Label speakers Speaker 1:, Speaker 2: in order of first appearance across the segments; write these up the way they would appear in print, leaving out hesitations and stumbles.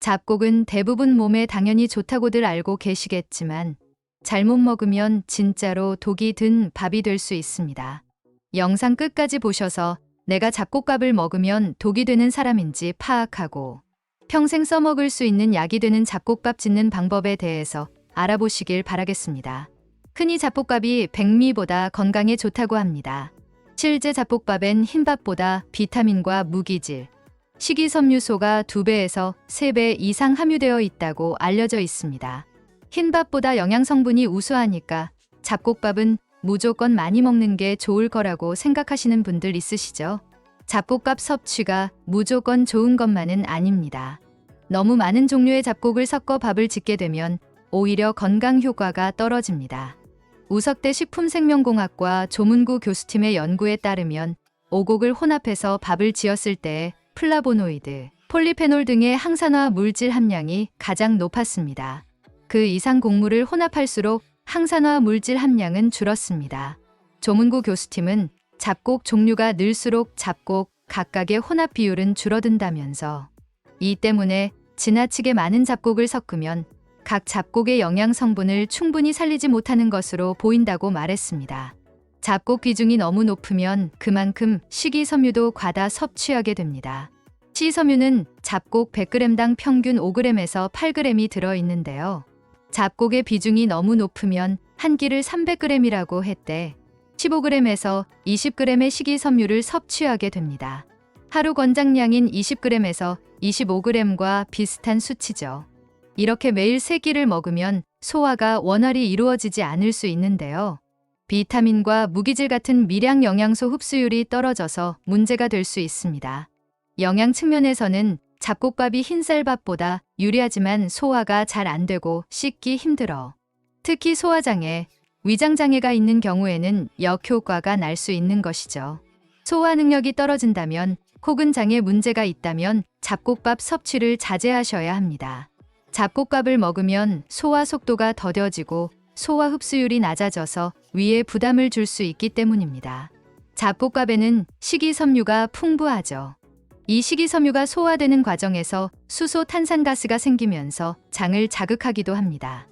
Speaker 1: 잡곡은 대부분 몸에 당연히 좋다고들 알고 계시겠지만 잘못 먹으면 진짜로 독이 든 밥이 될 수 있습니다. 영상 끝까지 보셔서 내가 잡곡밥을 먹으면 독이 되는 사람인지 파악하고 평생 써먹을 수 있는 약이 되는 잡곡밥 짓는 방법에 대해서 알아보시길 바라겠습니다. 흔히 잡곡밥이 백미보다 건강에 좋다고 합니다. 실제 잡곡밥엔 흰밥보다 비타민과 무기질, 식이섬유소가 2배에서 3배 이상 함유되어 있다고 알려져 있습니다. 흰밥보다 영양성분이 우수하니까 잡곡밥은 무조건 많이 먹는 게 좋을 거라고 생각하시는 분들 있으시죠? 잡곡밥 섭취가 무조건 좋은 것만은 아닙니다. 너무 많은 종류의 잡곡을 섞어 밥을 짓게 되면 오히려 건강 효과가 떨어집니다. 우석대 식품생명공학과 조문구 교수팀의 연구에 따르면 오곡을 혼합해서 밥을 지었을 때 플라보노이드, 폴리페놀 등의 항산화 물질 함량이 가장 높았습니다. 그 이상 곡물을 혼합할수록 항산화 물질 함량은 줄었습니다. 조문구 교수팀은 잡곡 종류가 늘수록 잡곡 각각의 혼합 비율은 줄어든다면서 이 때문에 지나치게 많은 잡곡을 섞으면 각 잡곡의 영양 성분을 충분히 살리지 못하는 것으로 보인다고 말했습니다. 잡곡 비중이 너무 높으면 그만큼 식이섬유도 과다 섭취하게 됩니다. 식이섬유는 잡곡 100g당 평균 5g에서 8g이 들어있는데요. 잡곡의 비중이 너무 높으면 한 끼를 300g이라고 했대 15g에서 20g의 식이섬유를 섭취하게 됩니다. 하루 권장량인 20g에서 25g과 비슷한 수치죠. 이렇게 매일 3끼를 먹으면 소화가 원활히 이루어지지 않을 수 있는데요. 비타민과 무기질 같은 미량 영양소 흡수율이 떨어져서 문제가 될 수 있습니다. 영양 측면에서는 잡곡밥이 흰쌀밥보다 유리하지만 소화가 잘 안 되고 씹기 힘들어. 특히 소화장애, 위장장애가 있는 경우에는 역효과가 날 수 있는 것이죠. 소화 능력이 떨어진다면 혹은 장에 문제가 있다면 잡곡밥 섭취를 자제하셔야 합니다. 잡곡밥을 먹으면 소화 속도가 더뎌지고 소화 흡수율이 낮아져서 위에 부담을 줄 수 있기 때문입니다. 잡곡밥에는 식이섬유가 풍부하죠. 이 식이섬유가 소화되는 과정에서 수소 탄산가스가 생기면서 장을 자극하기도 합니다.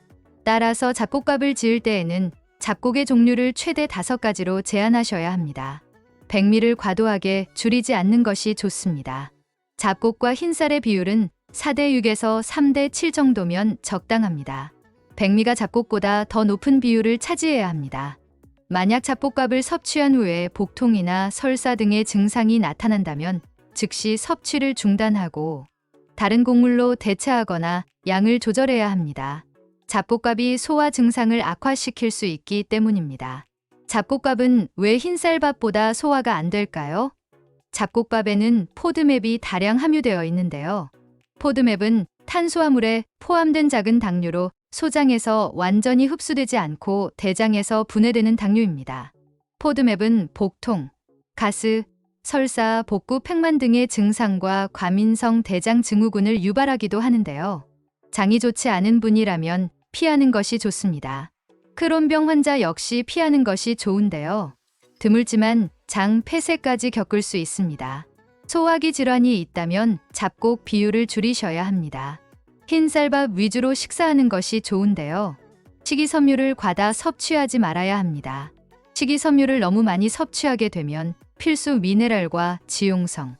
Speaker 1: 따라서 잡곡밥을 지을 때에는 잡곡의 종류를 최대 5가지로 제한하셔야 합니다. 백미를 과도하게 줄이지 않는 것이 좋습니다. 잡곡과 흰쌀의 비율은 4:6에서 3:7 정도면 적당합니다. 백미가 잡곡보다 더 높은 비율을 차지해야 합니다. 만약 잡곡밥을 섭취한 후에 복통이나 설사 등의 증상이 나타난다면 즉시 섭취를 중단하고 다른 곡물로 대체하거나 양을 조절해야 합니다. 잡곡밥이 소화 증상을 악화시킬 수 있기 때문입니다. 잡곡밥은 왜 흰쌀밥보다 소화가 안 될까요? 잡곡밥에는 포드맵이 다량 함유되어 있는데요. 포드맵은 탄수화물에 포함된 작은 당류로 소장에서 완전히 흡수되지 않고 대장에서 분해되는 당류입니다. 포드맵은 복통, 가스, 설사, 복부 팽만 등의 증상과 과민성 대장 증후군을 유발하기도 하는데요. 장이 좋지 않은 분이라면 피하는 것이 좋습니다. 크론병 환자 역시 피하는 것이 좋은데요. 드물지만 장 폐쇄까지 겪을 수 있습니다. 소화기 질환이 있다면 잡곡 비율을 줄이셔야 합니다. 흰쌀밥 위주로 식사하는 것이 좋은데요. 식이섬유를 과다 섭취하지 말아야 합니다. 식이섬유를 너무 많이 섭취하게 되면 필수 미네랄과 지용성,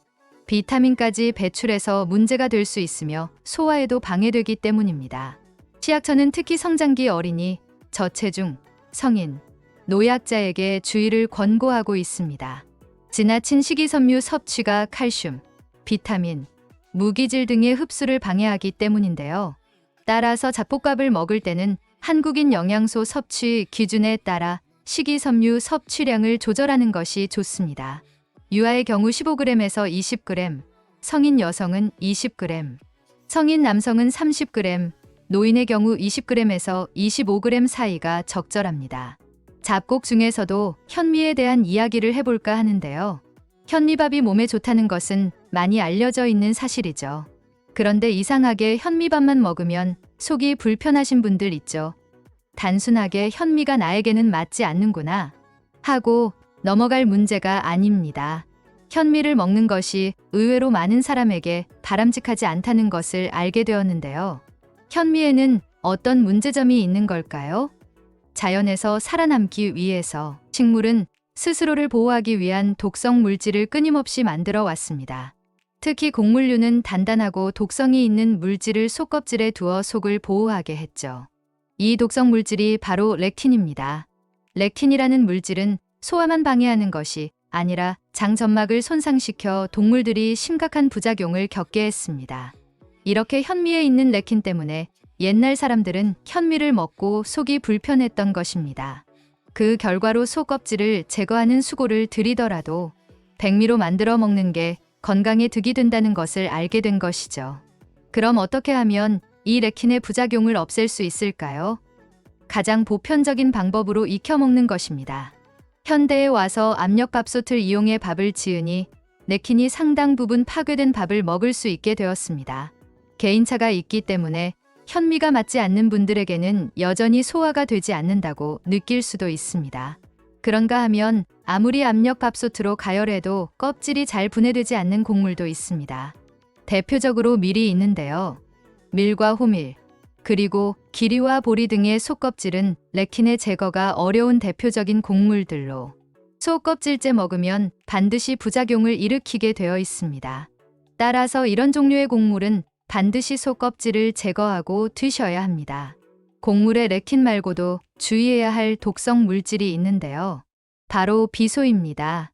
Speaker 1: 비타민까지 배출해서 문제가 될 수 있으며 소화에도 방해되기 때문입니다. 치약처는 특히 성장기 어린이, 저체중, 성인, 노약자에게 주의를 권고하고 있습니다. 지나친 식이섬유 섭취가 칼슘, 비타민, 무기질 등의 흡수를 방해하기 때문인데요. 따라서 잡곡밥을 먹을 때는 한국인 영양소 섭취 기준에 따라 식이섬유 섭취량을 조절하는 것이 좋습니다. 유아의 경우 15g에서 20g, 성인 여성은 20g, 성인 남성은 30g, 노인의 경우 20g에서 25g 사이가 적절합니다. 잡곡 중에서도 현미에 대한 이야기를 해볼까 하는데요. 현미밥이 몸에 좋다는 것은 많이 알려져 있는 사실이죠. 그런데 이상하게 현미밥만 먹으면 속이 불편하신 분들 있죠. 단순하게 현미가 나에게는 맞지 않는구나 하고 넘어갈 문제가 아닙니다. 현미를 먹는 것이 의외로 많은 사람에게 바람직하지 않다는 것을 알게 되었는데요. 현미에는 어떤 문제점이 있는 걸까요? 자연에서 살아남기 위해서 식물은 스스로를 보호하기 위한 독성 물질을 끊임없이 만들어 왔습니다. 특히 곡물류는 단단하고 독성이 있는 물질을 속껍질에 두어 속을 보호하게 했죠. 이 독성 물질이 바로 렉틴입니다. 렉틴이라는 물질은 소화만 방해하는 것이 아니라 장 점막을 손상시켜 동물들이 심각한 부작용을 겪게 했습니다. 이렇게 현미에 있는 렉틴 때문에 옛날 사람들은 현미를 먹고 속이 불편했던 것입니다. 그 결과로 속껍질을 제거하는 수고를 들이더라도 백미로 만들어 먹는 게 건강에 득이 된다는 것을 알게 된 것이죠. 그럼 어떻게 하면 이 렉틴의 부작용을 없앨 수 있을까요? 가장 보편적인 방법으로 익혀 먹는 것입니다. 현대에 와서 압력밥솥을 이용해 밥을 지으니 렉틴이 상당 부분 파괴된 밥을 먹을 수 있게 되었습니다. 개인차가 있기 때문에 현미가 맞지 않는 분들에게는 여전히 소화가 되지 않는다고 느낄 수도 있습니다. 그런가 하면 아무리 압력밥솥으로 가열해도 껍질이 잘 분해되지 않는 곡물도 있습니다. 대표적으로 밀이 있는데요. 밀과 호밀, 그리고 기리와 보리 등의 속껍질은 렉틴의 제거가 어려운 대표적인 곡물들로 속껍질째 먹으면 반드시 부작용을 일으키게 되어 있습니다. 따라서 이런 종류의 곡물은 반드시 속껍질을 제거하고 드셔야 합니다. 곡물의 렉틴 말고도 주의해야 할 독성 물질이 있는데요. 바로 비소입니다.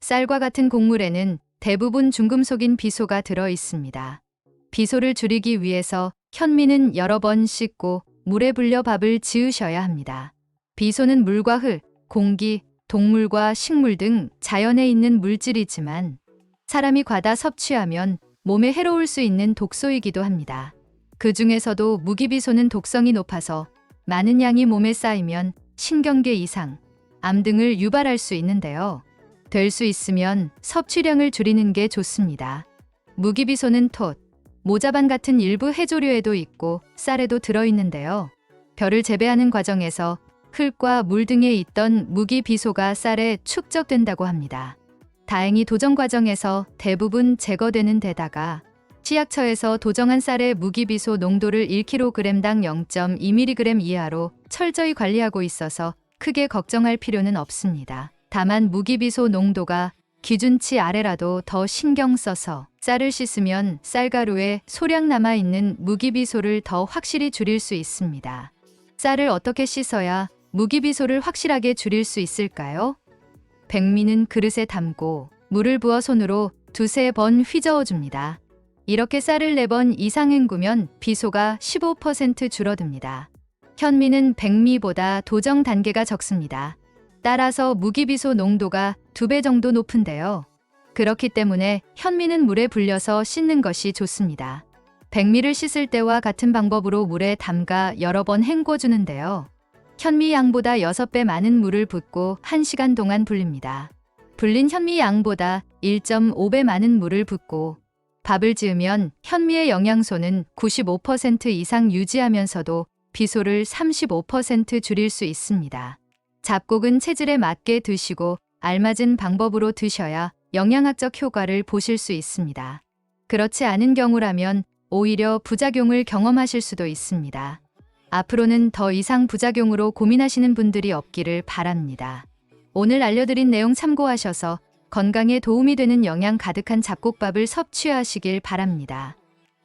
Speaker 1: 쌀과 같은 곡물에는 대부분 중금속인 비소가 들어 있습니다. 비소를 줄이기 위해서 현미는 여러 번 씻고 물에 불려 밥을 지으셔야 합니다. 비소는 물과 흙, 공기, 동물과 식물 등 자연에 있는 물질이지만 사람이 과다 섭취하면 몸에 해로울 수 있는 독소이기도 합니다. 그 중에서도 무기비소는 독성이 높아서 많은 양이 몸에 쌓이면 신경계 이상, 암 등을 유발할 수 있는데요. 될 수 있으면 섭취량을 줄이는 게 좋습니다. 무기비소는 톳, 모자반 같은 일부 해조류에도 있고 쌀에도 들어있는데요. 벼를 재배하는 과정에서 흙과 물 등에 있던 무기비소가 쌀에 축적된다고 합니다. 다행히 도정 과정에서 대부분 제거되는 데다가 치약처에서 도정한 쌀의 무기비소 농도를 1kg당 0.2mg 이하로 철저히 관리하고 있어서 크게 걱정할 필요는 없습니다. 다만 무기비소 농도가 기준치 아래라도 더 신경 써서 쌀을 씻으면 쌀가루에 소량 남아있는 무기비소를 더 확실히 줄일 수 있습니다. 쌀을 어떻게 씻어야 무기비소를 확실하게 줄일 수 있을까요? 백미는 그릇에 담고 물을 부어 손으로 2~3번 휘저어 줍니다. 이렇게 쌀을 4번 이상 헹구면 비소가 15% 줄어듭니다. 현미는 백미보다 도정 단계가 적습니다. 따라서 무기비소 농도가 2배 정도 높은데요. 그렇기 때문에 현미는 물에 불려서 씻는 것이 좋습니다. 백미를 씻을 때와 같은 방법으로 물에 담가 여러 번 헹궈주는데요. 현미 양보다 6배 많은 물을 붓고 1시간 동안 불립니다. 불린 현미 양보다 1.5배 많은 물을 붓고 밥을 지으면 현미의 영양소는 95% 이상 유지하면서도 비소를 35% 줄일 수 있습니다. 잡곡은 체질에 맞게 드시고 알맞은 방법으로 드셔야 영양학적 효과를 보실 수 있습니다. 그렇지 않은 경우라면 오히려 부작용을 경험하실 수도 있습니다. 앞으로는 더 이상 부작용으로 고민하시는 분들이 없기를 바랍니다. 오늘 알려드린 내용 참고하셔서 건강에 도움이 되는 영양 가득한 잡곡밥을 섭취하시길 바랍니다.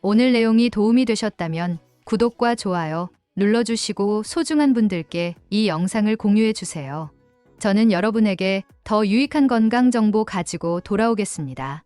Speaker 1: 오늘 내용이 도움이 되셨다면 구독과 좋아요 눌러주시고 소중한 분들께 이 영상을 공유해주세요. 저는 여러분에게 더 유익한 건강 정보 가지고 돌아오겠습니다.